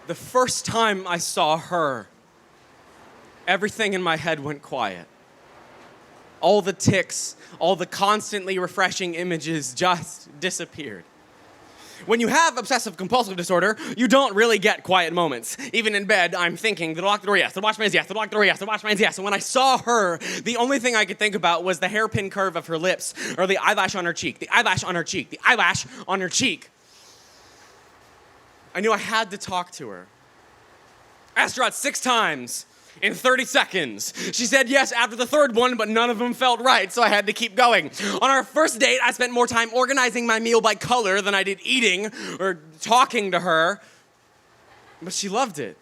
The first time I saw her, everything in my head went quiet. All the tics, all the constantly refreshing images just disappeared. When you have obsessive compulsive disorder, you don't really get quiet moments. Even in bed, I'm thinking, did I lock the door? Yes. Did I wash my hands? Yes. Did I lock the door? Yes. Did I wash my hands? Yes. And when I saw her, the only thing I could think about was the hairpin curve of her lips, or the eyelash on her cheek, the eyelash on her cheek, the eyelash on her cheek. I knew I had to talk to her. I asked her out 6 times in 30 seconds. She said yes after the 3rd one, but none of them felt right, so I had to keep going. On our first date, I spent more time organizing my meal by color than I did eating or talking to her, but she loved it.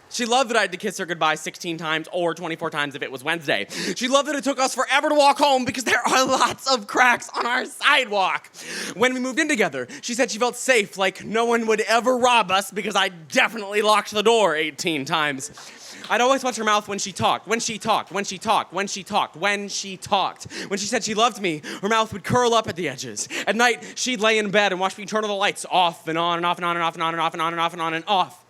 She loved that I had to kiss her goodbye 16 times or 24 times if it was Wednesday. She loved that it took us forever to walk home because there are lots of cracks on our sidewalk. When we moved in together, she said she felt safe, like no one would ever rob us because I definitely locked the door 18 times. I'd always watch her mouth when she talked, when she talked, when she talked, when she talked, when she talked. When she said she loved me, her mouth would curl up at the edges. At night, she'd lay in bed and watch me turn all the lights off and on and off and on and off and on and off and on and off and on and off.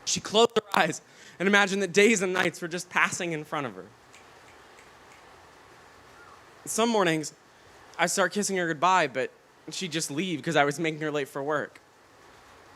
She closed her eyes and imagined that days and nights were just passing in front of her. Some mornings, I'd start kissing her goodbye, but she'd just leave because I was making her late for work.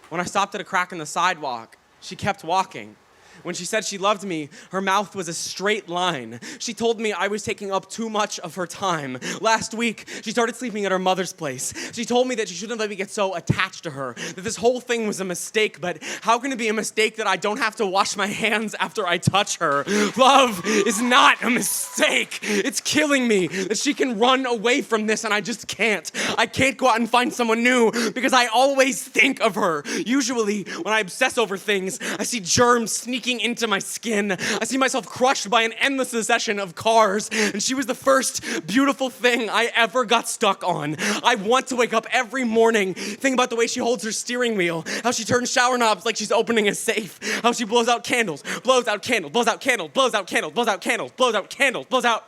When I stopped at a crack in the sidewalk, she kept walking. When she said she loved me, her mouth was a straight line. She told me I was taking up too much of her time. Last week, she started sleeping at her mother's place. She told me that she shouldn't let me get so attached to her, that this whole thing was a mistake, but how can it be a mistake that I don't have to wash my hands after I touch her? Love is not a mistake. It's killing me that she can run away from this and I just can't. I can't go out and find someone new because I always think of her. Usually, when I obsess over things, I see germs sneaking into my skin. I see myself crushed by an endless succession of cars, and she was the first beautiful thing I ever got stuck on. I want to wake up every morning, think about the way she holds her steering wheel, how she turns shower knobs like she's opening a safe, how she blows out candles, blows out candles, blows out candles, blows out candles, blows out candles, blows out candles, blows out.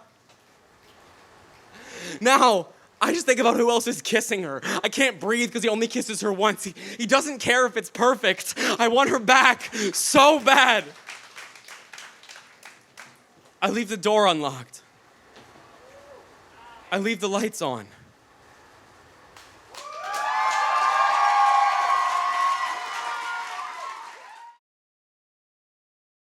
Now, I just think about who else is kissing her. I can't breathe because he only kisses her once. He doesn't care if it's perfect. I want her back so bad. I leave the door unlocked. I leave the lights on.